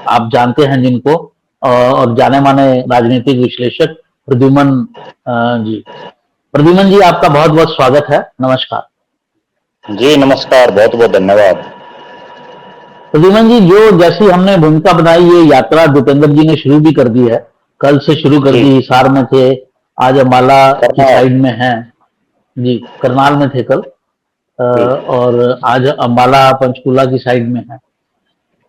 आप जानते हैं जिनको, और जाने माने राजनीतिक विश्लेषक प्रद्युमन जी। प्रद्युमन जी, आपका बहुत बहुत स्वागत है। नमस्कार। जी नमस्कार, बहुत बहुत धन्यवाद। प्रद्युमन जी, जो जैसी हमने भूमिका बनाई, ये यात्रा दीपेंद्र जी ने शुरू भी कर दी है। कल से शुरू कर जी दी, हिसार में थे, आज अम्बाला की करनाल। साइड में हैं। जी, करनाल में थे कल, जी और आज अम्बाला पंचकुला की साइड में है।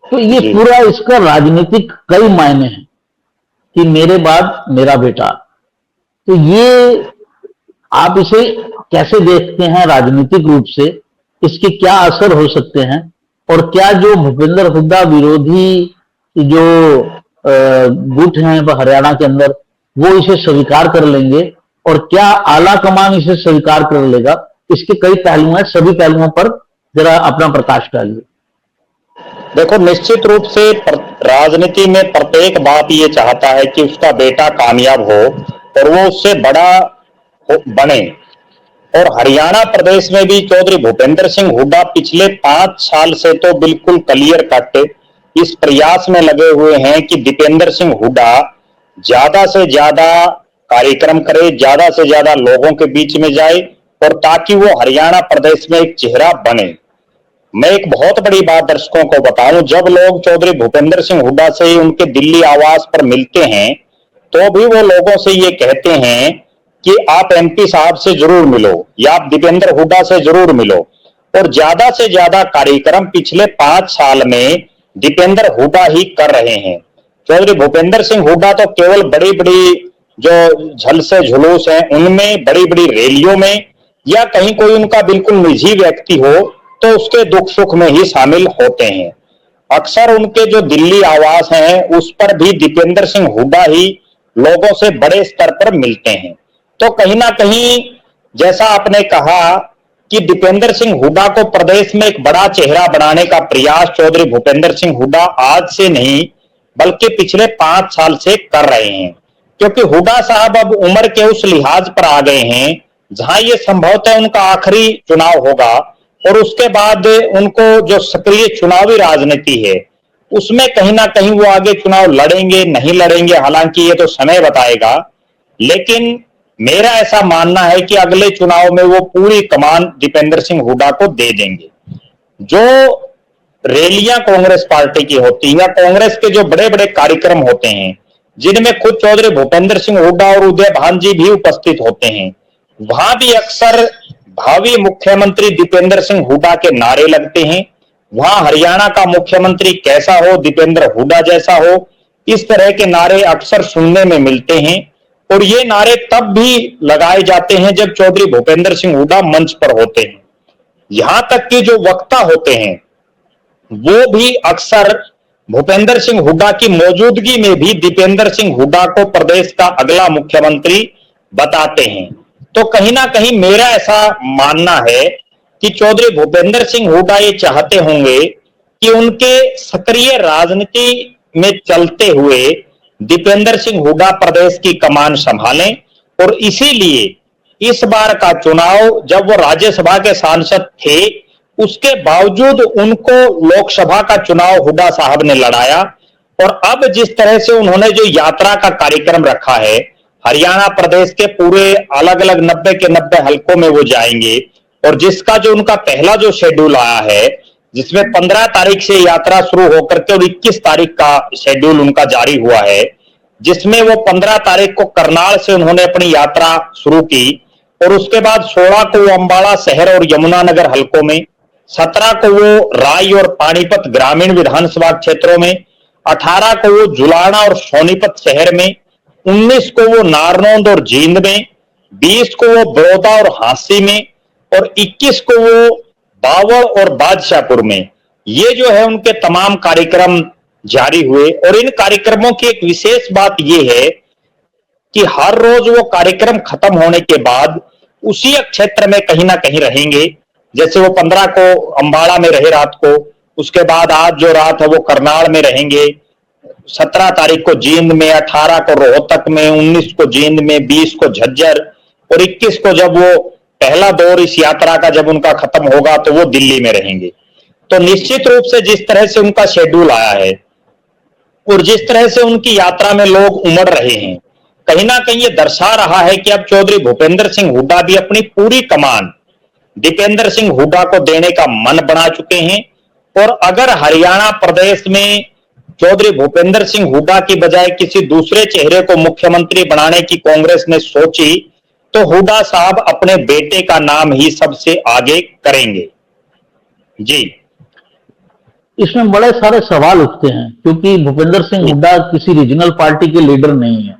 तो ये जी पूरा इसका राजनीतिक कई मायने हैं कि मेरे बाद मेरा बेटा। तो ये आप इसे कैसे देखते हैं राजनीतिक रूप से? इसके क्या असर हो सकते हैं? और क्या जो भूपेंद्र हुड्डा विरोधी जो गुट हैं हरियाणा के अंदर, वो इसे स्वीकार कर लेंगे? और क्या आला कमान इसे स्वीकार कर लेगा? इसके कई पहलू हैं, सभी पहलुओं पर जरा अपना प्रकाश डालिए। देखो, निश्चित रूप से राजनीति में प्रत्येक बाप ये चाहता है कि उसका बेटा कामयाब हो और वो उससे बड़ा बने। और हरियाणा प्रदेश में भी चौधरी भूपेंद्र सिंह हुड्डा पिछले 5 साल से तो बिल्कुल क्लियर कट इस प्रयास में लगे हुए हैं कि दीपेंद्र सिंह हुड्डा ज्यादा से ज्यादा कार्यक्रम करे, ज्यादा से ज्यादा लोगों के बीच में जाए, और ताकि वो हरियाणा प्रदेश में एक चेहरा बने। मैं एक बहुत बड़ी बात दर्शकों को बताऊं, जब लोग चौधरी भूपेंद्र सिंह हुड्डा से उनके दिल्ली आवास पर मिलते हैं तो भी वो लोगों से ये कहते हैं कि आप एमपी साहब से जरूर मिलो या आप दीपेंद्र हुड्डा से जरूर मिलो। और ज्यादा से ज्यादा कार्यक्रम पिछले 5 साल में दीपेंद्र हुड्डा ही कर रहे हैं। चौधरी भूपेंद्र सिंह हुड्डा तो केवल बड़ी बड़ी जो झलसे जुलूस हैं उनमें, बड़ी बड़ी रैलियों में, या कहीं कोई उनका बिल्कुल निजी व्यक्ति हो तो उसके दुख सुख में ही शामिल होते हैं। अक्सर उनके जो दिल्ली आवास हैं उस पर भी दीपेंद्र सिंह हुड्डा ही लोगों से बड़े स्तर पर मिलते हैं। तो कहीं ना कहीं, जैसा आपने कहा कि दीपेंद्र सिंह हुड्डा को प्रदेश में एक बड़ा चेहरा बनाने का प्रयास चौधरी भूपेंद्र सिंह हुड्डा आज से नहीं बल्कि पिछले 5 साल से कर रहे हैं। क्योंकि हुड्डा साहब अब उम्र के उस लिहाज पर आ गए हैं जहां ये संभवतः उनका आखिरी चुनाव होगा, और उसके बाद उनको जो सक्रिय चुनावी राजनीति है उसमें कहीं ना कहीं वो आगे चुनाव लड़ेंगे नहीं लड़ेंगे, हालांकि ये तो समय बताएगा। लेकिन मेरा ऐसा मानना है कि अगले चुनाव में वो पूरी कमान दीपेंद्र सिंह हुड्डा को दे देंगे। जो रैलियां कांग्रेस पार्टी की होती हैं या कांग्रेस के जो बड़े बड़े कार्यक्रम होते हैं जिनमें खुद चौधरी भूपेंद्र सिंह हुड्डा और उदय भान जी भी उपस्थित होते हैं, वहां भी अक्सर भावी मुख्यमंत्री दीपेंद्र सिंह हुड्डा के नारे लगते हैं। वहां हरियाणा का मुख्यमंत्री कैसा हो, दीपेंद्र हुड्डा जैसा हो, इस तरह के नारे अक्सर सुनने में मिलते हैं। और ये नारे तब भी लगाए जाते हैं जब चौधरी भूपेंद्र सिंह हुड्डा मंच पर होते हैं। यहां तक कि जो वक्ता होते हैं वो भी अक्सर भूपेंद्र सिंह हुड्डा की मौजूदगी में भी दीपेंद्र सिंह हुड्डा को प्रदेश का अगला मुख्यमंत्री बताते हैं। तो कहीं ना कहीं मेरा ऐसा मानना है कि चौधरी भूपेंद्र सिंह हुड्डा ये चाहते होंगे कि उनके सक्रिय राजनीति में चलते हुए दीपेंद्र सिंह हुड्डा प्रदेश की कमान संभालें। और इसीलिए इस बार का चुनाव, जब वो राज्यसभा के सांसद थे उसके बावजूद उनको लोकसभा का चुनाव हुड्डा साहब ने लड़ाया। और अब जिस तरह से उन्होंने जो यात्रा का कार्यक्रम रखा है, हरियाणा प्रदेश के पूरे अलग अलग 90 के 90 हलकों में वो जाएंगे, और जिसका जो उनका पहला जो शेड्यूल आया है जिसमें 15 तारीख से यात्रा शुरू होकर के और 21 तारीख का शेड्यूल उनका जारी हुआ है, जिसमें वो 15 तारीख को करनाल से उन्होंने अपनी यात्रा शुरू की, और उसके बाद 16 को वो अम्बाला शहर और यमुनानगर हलकों में, 17 को वो राय और पानीपत ग्रामीण विधानसभा क्षेत्रों में, 18 को वो जुलाना और सोनीपत शहर में, 19 को वो नारनौंद और जींद में, 20 को वो बड़ौदा और हांसी में, और 21 को वो बावड़ और बादशाहपुर में। ये जो है उनके तमाम कार्यक्रम जारी हुए। और इन कार्यक्रमों की एक विशेष बात यह है कि हर रोज वो कार्यक्रम खत्म होने के बाद उसी क्षेत्र में कहीं ना कहीं रहेंगे। जैसे वो 15 को अंबाला में रहे रात को, उसके बाद आज जो रात है वो करनाल में रहेंगे, 17 तारीख को जींद में, 18 को रोहतक में, 19 को जींद में, 20 को झज्जर, और 21 को जब वो पहला दौर इस यात्रा का जब उनका खत्म होगा तो वो दिल्ली में रहेंगे। तो निश्चित रूप से जिस तरह से उनका शेड्यूल आया है, और जिस तरह से उनकी यात्रा में लोग उमड़ रहे हैं, कहीं ना कहीं ये दर्शा रहा है कि अब चौधरी भूपेंद्र सिंह हुड्डा भी अपनी पूरी कमान दीपेंद्र सिंह हुड्डा को देने का मन बना चुके हैं। और अगर हरियाणा प्रदेश में चौधरी भूपेंद्र सिंह हुड्डा की बजाय किसी दूसरे चेहरे को मुख्यमंत्री बनाने की कांग्रेस ने सोची, तो हुड्डा साहब अपने बेटे का नाम ही सबसे आगे करेंगे। जी, इसमें बड़े सारे सवाल उठते हैं, क्योंकि भूपेंद्र सिंह हुड्डा किसी रीजनल पार्टी के लीडर नहीं है,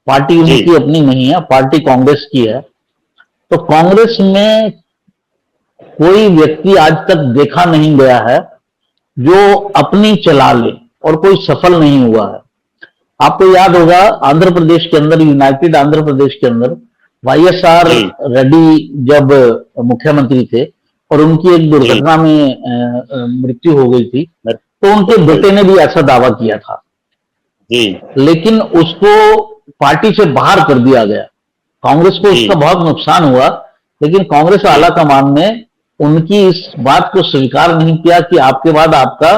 पार्टी उनकी अपनी नहीं है, पार्टी कांग्रेस की है। तो कांग्रेस में कोई व्यक्ति आज तक देखा नहीं गया है जो अपनी चला ले, और कोई सफल नहीं हुआ है। आपको याद होगा, आंध्र प्रदेश के अंदर, यूनाइटेड आंध्र प्रदेश के अंदर वाईएसआर रेड्डी जब मुख्यमंत्री थे और उनकी एक दुर्घटना में मृत्यु हो गई थी, तो उनके बेटे ने भी ऐसा दावा किया था जी, लेकिन उसको पार्टी से बाहर कर दिया गया। कांग्रेस को उसका बहुत नुकसान हुआ, लेकिन कांग्रेस आला कमान ने उनकी इस बात को स्वीकार नहीं किया कि आपके बाद आपका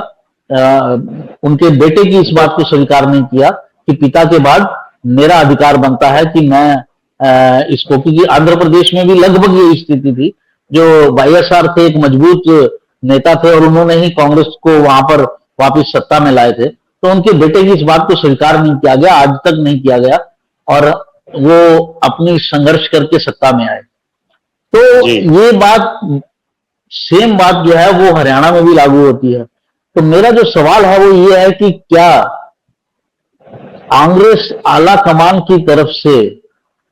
उनके बेटे की इस बात को स्वीकार नहीं किया कि पिता के बाद मेरा अधिकार बनता है कि मैं इसको, क्योंकि आंध्र प्रदेश में भी लगभग ये स्थिति थी। जो वाईएसआर थे एक मजबूत नेता थे और उन्होंने ही कांग्रेस को वहां पर वापस सत्ता में लाए थे, तो उनके बेटे की इस बात को स्वीकार नहीं किया गया, आज तक नहीं किया गया, और वो अपनी संघर्ष करके सत्ता में आए। तो ये बात, सेम बात जो है वो हरियाणा में भी लागू होती है। तो मेरा जो सवाल है वो ये है कि क्या कांग्रेस आला कमान की तरफ से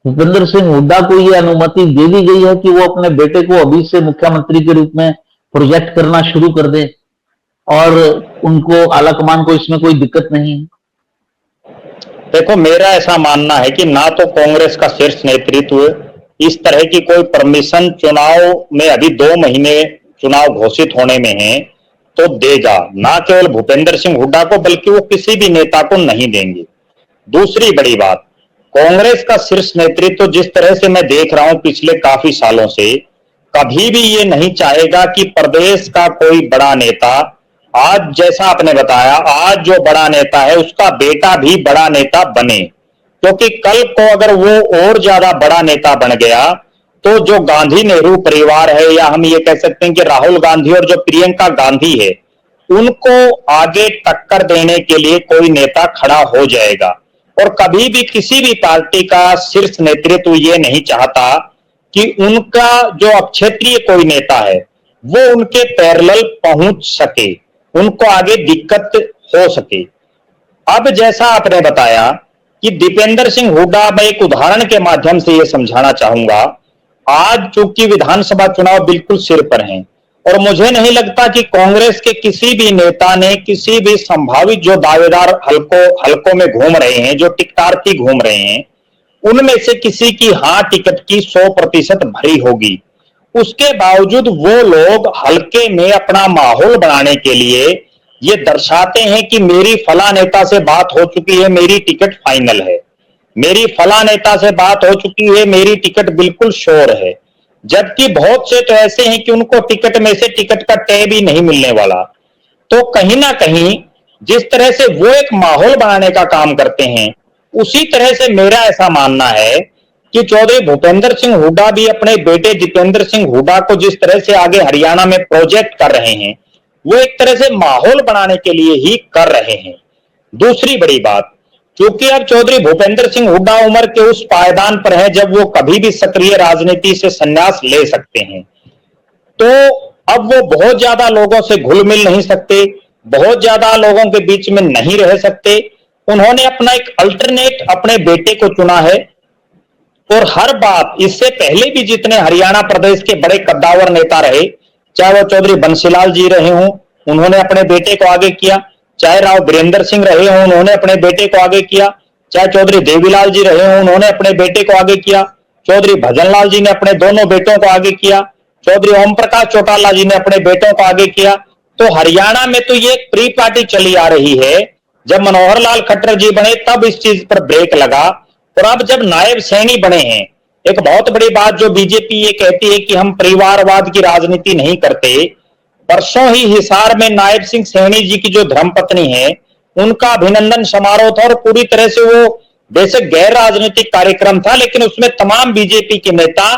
भूपेंद्र सिंह हुड्डा को यह अनुमति दे दी गई है कि वो अपने बेटे को अभी से मुख्यमंत्री के रूप में प्रोजेक्ट करना शुरू कर दे, और उनको आला कमान को इसमें कोई दिक्कत नहीं है? देखो, मेरा ऐसा मानना है कि ना तो कांग्रेस का शीर्ष नेतृत्व इस तरह की कोई परमिशन चुनाव में, अभी 2 महीने चुनाव घोषित होने में है, तो देगा, ना केवल भूपेंद्र सिंह हुड्डा को बल्कि वो किसी भी नेता को नहीं देंगे। दूसरी बड़ी बात, कांग्रेस का शीर्ष नेतृत्व जिस तरह से मैं देख रहा हूं पिछले काफी सालों से, कभी भी ये नहीं चाहेगा कि प्रदेश का कोई बड़ा नेता, आज जैसा आपने बताया, आज जो बड़ा नेता है उसका बेटा भी बड़ा नेता बने, क्योंकि कल को अगर वो और ज्यादा बड़ा नेता बन गया तो जो गांधी नेहरू परिवार है, या हम ये कह सकते हैं कि राहुल गांधी और जो प्रियंका गांधी है, उनको आगे टक्कर देने के लिए कोई नेता खड़ा हो जाएगा। और कभी भी किसी भी पार्टी का शीर्ष नेतृत्व ये नहीं चाहता कि उनका जो क्षेत्रीय कोई नेता है वो उनके पैरेलल पहुंच सके, उनको आगे दिक्कत हो सके। अब जैसा आपने बताया कि दीपेंद्र सिंह हुड्डा, मैं एक उदाहरण के माध्यम से ये समझाना चाहूंगा। आज चूंकि विधानसभा चुनाव बिल्कुल सिर पर हैं, और मुझे नहीं लगता कि कांग्रेस के किसी भी नेता ने किसी भी संभावित जो दावेदार हलकों में घूम रहे हैं, जो टिकटार्थी घूम रहे हैं, उनमें से किसी की हां टिकट की 100% भरी होगी। उसके बावजूद वो लोग हलके में अपना माहौल बनाने के लिए ये दर्शाते हैं कि मेरी फला नेता से बात हो चुकी है, मेरी टिकट फाइनल है, मेरी फला नेता से बात हो चुकी है, मेरी टिकट बिल्कुल श्योर है। जबकि बहुत से तो ऐसे हैं कि उनको टिकट में से टिकट का तय भी नहीं मिलने वाला। तो कहीं ना कहीं जिस तरह से वो एक माहौल बनाने का काम करते हैं, उसी तरह से मेरा ऐसा मानना है कि चौधरी भूपेंद्र सिंह हुड्डा भी अपने बेटे दीपेंद्र सिंह हुड्डा को जिस तरह से आगे हरियाणा में प्रोजेक्ट कर रहे हैं, वो एक तरह से माहौल बनाने के लिए ही कर रहे हैं। दूसरी बड़ी बात, क्योंकि अब चौधरी भूपेंद्र सिंह हुड्डा उम्र के उस पायदान पर है जब वो कभी भी सक्रिय राजनीति से संन्यास ले सकते हैं, तो अब वो बहुत ज्यादा लोगों से घुल मिल नहीं सकते, बहुत ज्यादा लोगों के बीच में नहीं रह सकते। उन्होंने अपना एक अल्टरनेट अपने बेटे को चुना है। और हर बात, इससे पहले भी जितने हरियाणा प्रदेश के बड़े कद्दावर नेता रहे, चाहे वो चौधरी बंसीलाल जी रहे हों, उन्होंने अपने बेटे को आगे किया, चाहे राव वीरेंद्र सिंह रहे हों, उन्होंने अपने बेटे को आगे किया, चाहे चौधरी देवीलाल जी रहे हों, उन्होंने अपने बेटे को आगे किया, चौधरी भजनलाल जी ने अपने दोनों बेटों को आगे किया, चौधरी ओम प्रकाश चौटाला जी ने अपने बेटों को आगे किया। तो हरियाणा में तो ये प्री पार्टी चली आ रही है। जब मनोहर लाल खट्टर जी बने तब इस चीज पर ब्रेक लगा, और अब जब नायब सैनी बने हैं, एक बहुत बड़ी बात जो बीजेपी ये कहती है कि हम परिवारवाद की राजनीति नहीं करते। परसों ही हिसार में नायब सिंह सैनी जी की जो धर्मपत्नी है, उनका अभिनंदन समारोह था और पूरी तरह से वो बेशक गैर राजनीतिक कार्यक्रम था, लेकिन उसमें तमाम बीजेपी के नेता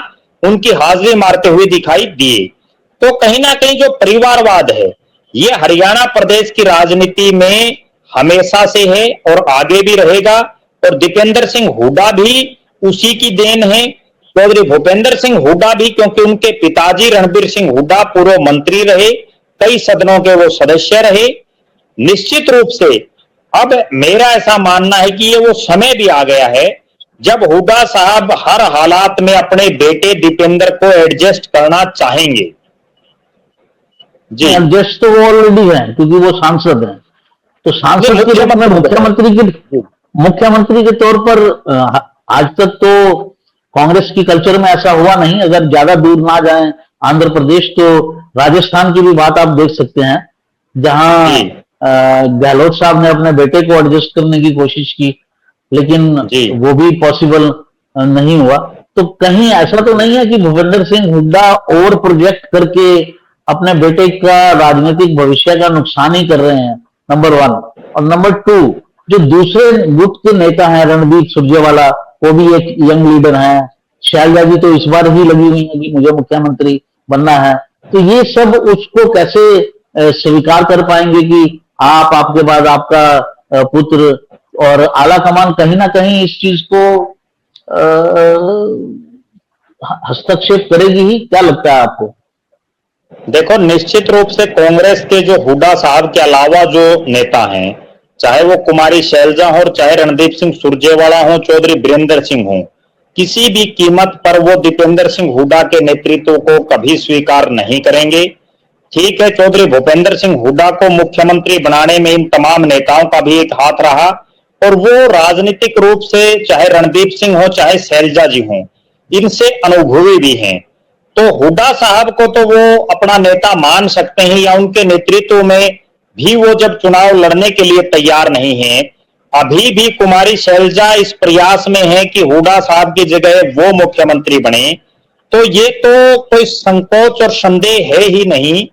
उनकी हाजिरी मारते हुए दिखाई दिए। तो कहीं ना कहीं जो परिवारवाद है, ये हरियाणा प्रदेश की राजनीति में हमेशा से है और आगे भी रहेगा। और दीपेंद्र सिंह हुड्डा भी उसी की देन है। चौधरी भूपेंद्र सिंह हुड्डा भी, क्योंकि उनके पिताजी रणबीर सिंह हुड्डा पूर्व मंत्री रहे, कई सदनों के वो सदस्य रहे। निश्चित रूप से अब मेरा ऐसा मानना है कि ये वो समय भी आ गया है जब हुड्डा साहब हर हालात में अपने बेटे दीपेंद्र को एडजस्ट करना चाहेंगे। जी, एडजस्ट तो वो ऑलरेडी है क्योंकि वो सांसद हैं। तो सांसद के रूप में मुख्यमंत्री के तौर पर आज तक तो कांग्रेस की कल्चर में ऐसा हुआ नहीं। अगर ज्यादा दूर ना जाएं आंध्र प्रदेश, तो राजस्थान की भी बात आप देख सकते हैं, जहां गहलोत साहब ने अपने बेटे को एडजस्ट करने की कोशिश की, लेकिन वो भी पॉसिबल नहीं हुआ। तो कहीं ऐसा तो नहीं है कि भूपेंद्र सिंह हुड्डा और प्रोजेक्ट करके अपने बेटे का राजनीतिक भविष्य का नुकसान ही कर रहे हैं, नंबर 1। और नंबर 2, जो दूसरे गुट के नेता हैं, रणदीप सुरजेवाला, वो भी एक यंग लीडर हैं। शैलजा जी तो इस बार ही लगी हुई है कि मुझे मुख्यमंत्री बनना है। तो ये सब उसको कैसे स्वीकार कर पाएंगे कि आपके बाद आपका पुत्र, और आला कमान कहीं ना कहीं इस चीज को हस्तक्षेप करेगी ही। क्या लगता है आपको? देखो, निश्चित रूप से कांग्रेस के जो हुड्डा साहब के अलावा जो नेता हैं, चाहे वो कुमारी शैलजा हो, चाहे रणदीप सिंह सुरजेवाला हो, चौधरी बीरेंद्र सिंह हो, किसी भी कीमत पर वो दीपेंद्र सिंह हुड्डा के नेतृत्व को कभी स्वीकार नहीं करेंगे। ठीक है, चौधरी भूपेंद्र सिंह हुड्डा को मुख्यमंत्री बनाने में इन तमाम नेताओं का भी एक हाथ रहा, और वो राजनीतिक रूप से चाहे रणदीप सिंह हो चाहे शैलजा जी हो, इनसे अनुभवी भी हैं। तो हुड्डा साहब को तो वो अपना नेता मान सकते हैं, या उनके नेतृत्व में भी वो जब चुनाव लड़ने के लिए तैयार नहीं है। अभी भी कुमारी शैलजा इस प्रयास में है कि हुड्डा साहब की जगह वो मुख्यमंत्री बने। तो ये तो कोई संकोच और संदेह है ही नहीं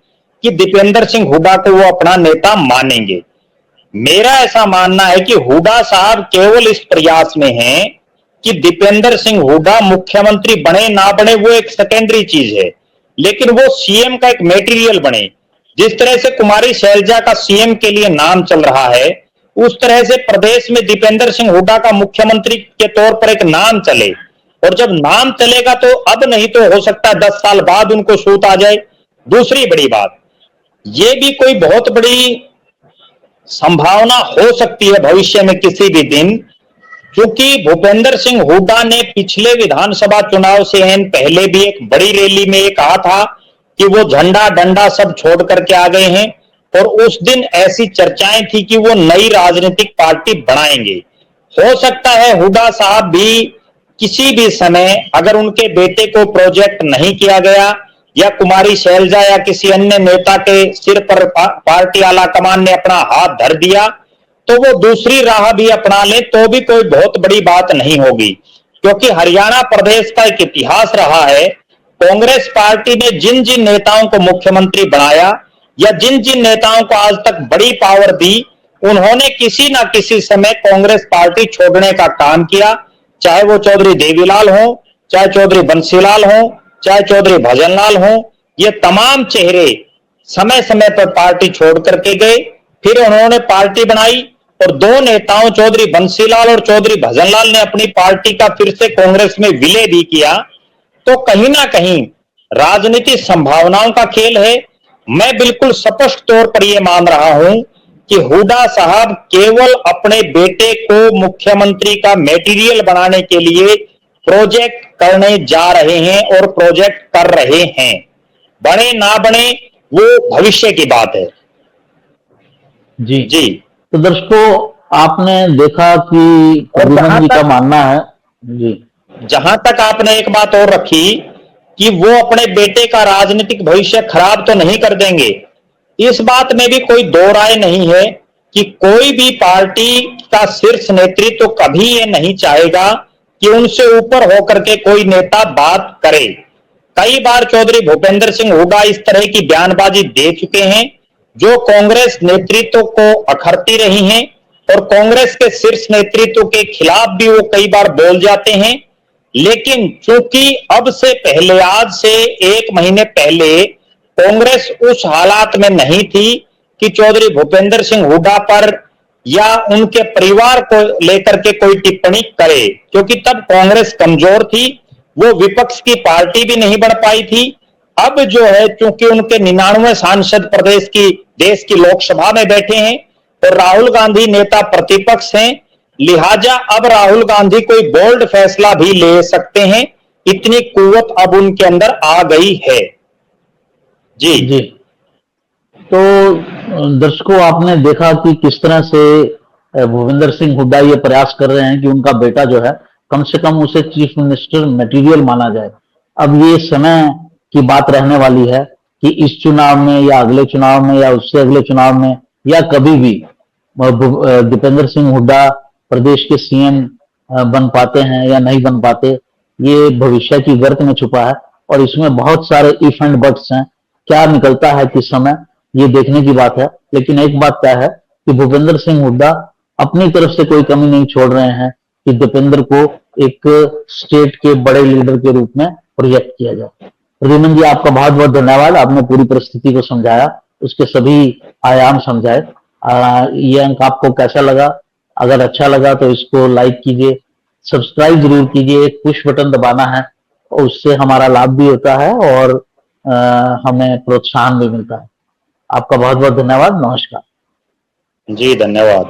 कि दीपेंद्र सिंह हुड्डा को वो अपना नेता मानेंगे। मेरा ऐसा मानना है कि हुड्डा साहब केवल इस प्रयास में हैं कि दीपेंद्र सिंह हुड्डा मुख्यमंत्री बने ना बने वो एक सेकेंडरी चीज है, लेकिन वो सीएम का एक मटेरियल बने। जिस तरह से कुमारी शैलजा का सीएम के लिए नाम चल रहा है, उस तरह से प्रदेश में दीपेंद्र सिंह हुड्डा का मुख्यमंत्री के तौर पर एक नाम चले। और जब नाम चलेगा तो अब नहीं तो हो सकता है 10 साल बाद उनको सूत आ जाए। दूसरी बड़ी बात, ये भी कोई बहुत बड़ी संभावना हो सकती है भविष्य में किसी भी दिन, क्योंकि भूपेंद्र सिंह हुड्डा ने पिछले विधानसभा चुनाव से पहले भी एक बड़ी रैली में ये कहा था कि वो झंडा डंडा सब छोड़ करके आ गए हैं, और उस दिन ऐसी चर्चाएं थी कि वो नई राजनीतिक पार्टी बनाएंगे। हो सकता है हुड्डा साहब भी किसी भी समय, अगर उनके बेटे को प्रोजेक्ट नहीं किया गया या कुमारी शैलजा या किसी अन्य नेता के सिर पर पार्टी आला कमान ने अपना हाथ धर दिया, तो वो दूसरी राह भी अपना ले तो भी कोई बहुत बड़ी बात नहीं होगी। क्योंकि हरियाणा प्रदेश का एक इतिहास रहा है, कांग्रेस पार्टी ने जिन जिन नेताओं को मुख्यमंत्री बनाया या जिन जिन नेताओं को आज तक बड़ी पावर दी, उन्होंने किसी ना किसी समय कांग्रेस पार्टी छोड़ने का काम किया। चाहे वो चौधरी देवीलाल हो, चाहे चौधरी बंसीलाल हो, चाहे चौधरी भजनलाल हो, ये तमाम चेहरे समय समय पर पार्टी छोड़ करके गए, फिर उन्होंने पार्टी बनाई, और 2 नेताओं चौधरी बंसीलाल और चौधरी भजनलाल ने अपनी पार्टी का फिर से कांग्रेस में विलय भी किया। तो कहीं ना कहीं राजनीति संभावनाओं का खेल है। मैं बिल्कुल स्पष्ट तौर पर यह मान रहा हूं कि हुड्डा साहब केवल अपने बेटे को मुख्यमंत्री का मटेरियल बनाने के लिए प्रोजेक्ट करने जा रहे हैं और प्रोजेक्ट कर रहे हैं। बने ना बने वो भविष्य की बात है। जी जी। तो दर्शकों, आपने देखा कि प्रधानमंत्री का मानना है जी, जहां तक आपने एक बात और रखी कि वो अपने बेटे का राजनीतिक भविष्य खराब तो नहीं कर देंगे, इस बात में भी कोई दो राय नहीं है कि कोई भी पार्टी का शीर्ष नेतृत्व तो कभी ये नहीं चाहेगा कि उनसे ऊपर होकर के कोई नेता बात करे। कई बार चौधरी भूपेंद्र सिंह हुड्डा इस तरह की बयानबाजी दे चुके हैं जो कांग्रेस नेतृत्व को अखरती रही हैं, और कांग्रेस के शीर्ष नेतृत्व के खिलाफ भी वो कई बार बोल जाते हैं। लेकिन चूंकि अब से पहले, आज से 1 महीने पहले कांग्रेस उस हालात में नहीं थी कि चौधरी भूपेंद्र सिंह हुड्डा पर या उनके परिवार को लेकर के कोई टिप्पणी करे, क्योंकि तब कांग्रेस कमजोर थी, वो विपक्ष की पार्टी भी नहीं बन पाई थी। अब जो है, चूंकि उनके 99 सांसद देश की लोकसभा में बैठे हैं और राहुल गांधी नेता प्रतिपक्ष हैं, लिहाजा अब राहुल गांधी कोई बोल्ड फैसला भी ले सकते हैं, इतनी कुव्वत अब उनके अंदर आ गई है। जी जी। तो दर्शकों, आपने देखा कि किस तरह से भूपेंद्र सिंह हुड्डा ये प्रयास कर रहे हैं कि उनका बेटा जो है, कम से कम उसे चीफ मिनिस्टर मटेरियल माना जाए। अब ये समय की बात रहने वाली है कि इस चुनाव में या अगले चुनाव में या उससे अगले चुनाव में या कभी भी दीपेंद्र सिंह हुड्डा प्रदेश के सीएम बन पाते हैं या नहीं बन पाते, ये भविष्य की गर्त में छुपा है और इसमें बहुत सारे इफ एंड बट्स हैं। क्या निकलता है किस समय, ये देखने की बात है। लेकिन एक बात क्या है कि भूपेंद्र सिंह हुड्डा अपनी तरफ से कोई कमी नहीं छोड़ रहे हैं कि दीपेंद्र को एक स्टेट के बड़े लीडर के रूप में प्रोजेक्ट किया जाए। प्रद्युम्न जी, आपका बहुत बहुत धन्यवाद। आपने पूरी परिस्थिति को समझाया, उसके सभी आयाम समझाए। ये अंक आपको कैसा लगा? अगर अच्छा लगा तो इसको लाइक कीजिए, सब्सक्राइब जरूर कीजिए, एक पुश बटन दबाना है और उससे हमारा लाभ भी होता है और हमें प्रोत्साहन भी मिलता है। आपका बहुत बहुत धन्यवाद। नमस्कार। जी, धन्यवाद।